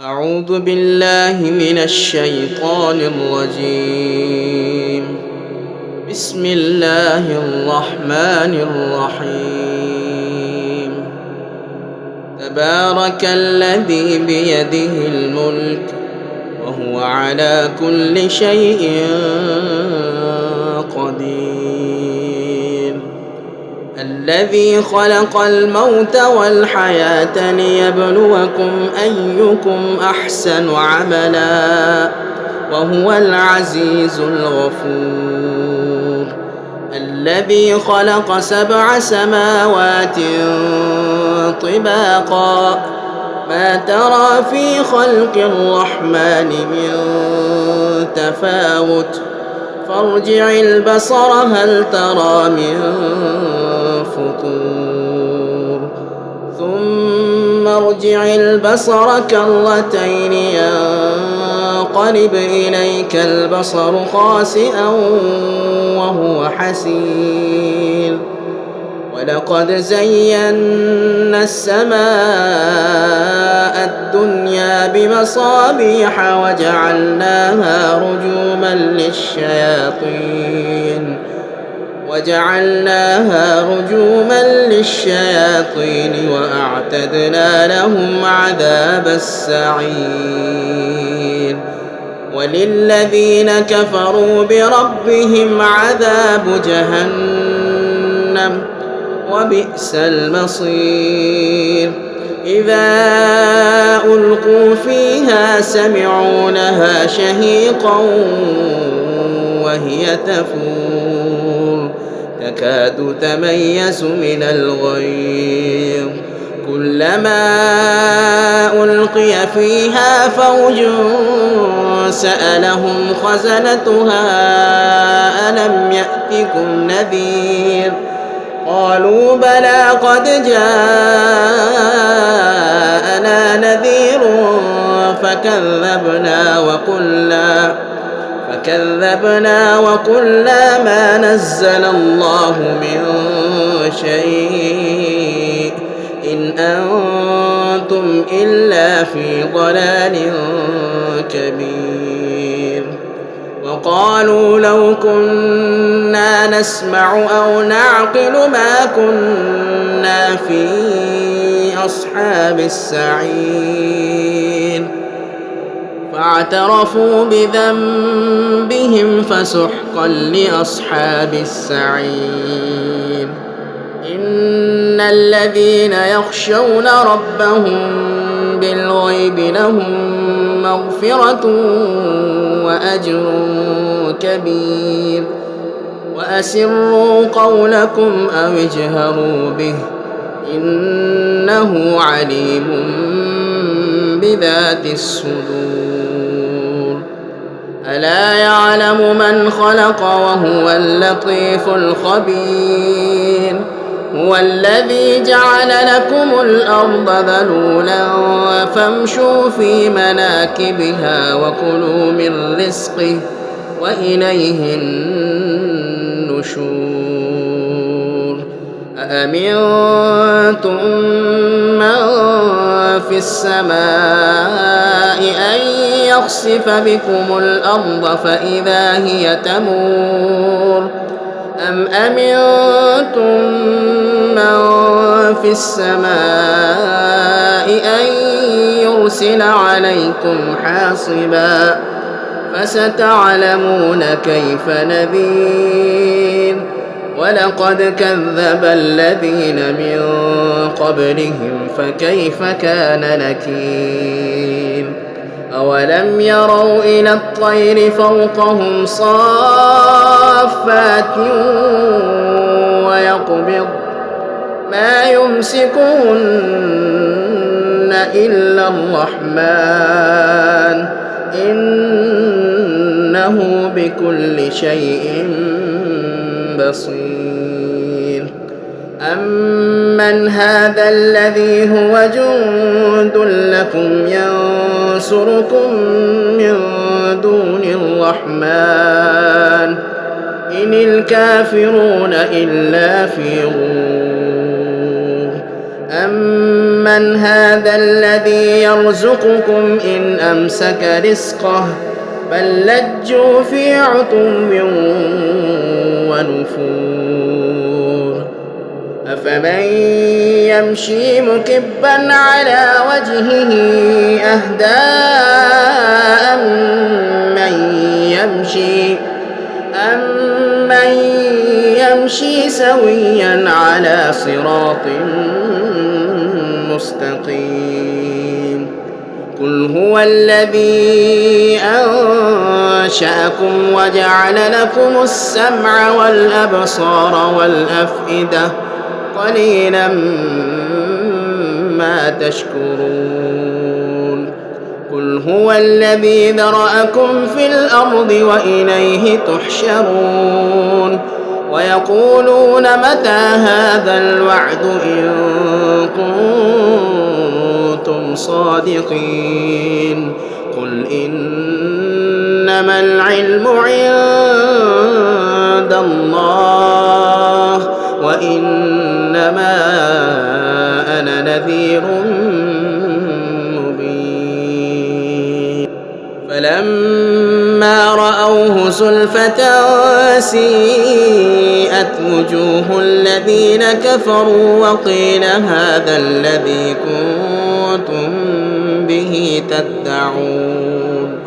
أعوذ بالله من الشيطان الرجيم. بسم الله الرحمن الرحيم. تبارك الذي بيده الملك وهو على كل شيء قدير. الذي خلق الموت والحياة ليبلوكم أيكم أحسن عملا وهو العزيز الغفور. الذي خلق 7 سماوات طباقا ما ترى في خلق الرحمن من تفاوت فارجع البصر هل ترى من فطور ثم ارجع البصر كرتين ينقلب إليك البصر خاسئا وهو حسير. ولقد زينا السماء الدنيا بمصابيح وجعلناها رجوما للشياطين وأعتدنا لهم عذاب السعير. وللذين كفروا بربهم عذاب جهنم وبئس المصير. إذا ألقوا فيها سمعوا لها شهيقا وهي تفور تكاد تميز من الغيظ. كلما ألقي فيها فوج سألهم خزنتها ألم يأتكم نذير قالوا بلى قد جاءنا نذير فكذبنا وقلنا ما نزل الله من شيء إن أنتم إلا في ضلال كبير. وقالوا لو كنا نسمع أو نعقل ما كنا في أصحاب السعير. فاعترفوا بذنبهم فسحقا لأصحاب السعير. إن الذين يخشون ربهم بالغيب لهم مغفرة وأجر كبير. وأسروا قولكم أو اجهروا به إنه عليم بذات الصدور. ألا يعلم من خلق وهو اللطيف الخبير. هو الذي جعل لكم الأرض ذلولا فامشوا في مناكبها وكلوا من رزقه وإليه النشور. أأمنتم من في السماء أن يخسف بكم الأرض فإذا هي تمور أم أمنتم من في السماء أن يرسل عليكم حاصبا فستعلمون كيف نذير. ولقد كذب الذين من قبلهم فكيف كان نكير. أولم يروا إلى الطير فوقهم صافات ويقبض ما يمسكهن إلا الرحمن إنه بكل شيء بصير. أمن هذا الذي هو جند لكم ينصركم من دون الرحمن إن الكافرون إلا في غرور. أمن هذا الذي يرزقكم إن أمسك رزقه بل لجوا في عتو ونفور أفمن يمشي مكبا على وجهه أهدى أمن يمشي سويا على صراط مستقيم قل هو الذي أنشأكم وجعل لكم السمع والأبصار والأفئدة قليلا ما تشكرون قل هو الذي ذرأكم في الأرض وإليه تحشرون ويقولون متى هذا الوعد إن كنتم صادقين قل إنما العلم عند الله وإنما أنا نذير مبين فلما رأوه زلفة سيئت وجوه الذين كفروا وقيل هذا الذي كنتم به تدعون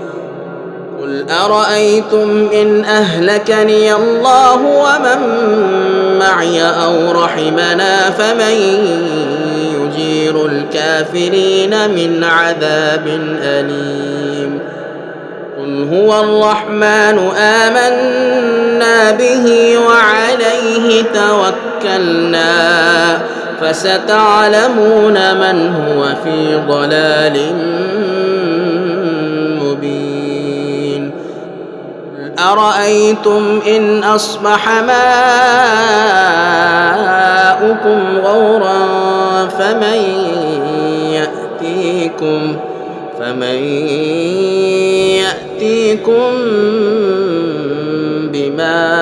قل أرأيتم إن أهلكني الله ومن معي أو رحمنا فمن يجير الكافرين من عذاب أليم قل هو الرحمن آمنا به وعليه توكلنا فستعلمون من هو في ضلال مبين أرأيتم إن أصبح ماؤكم غورا فمن يأتيكم بماء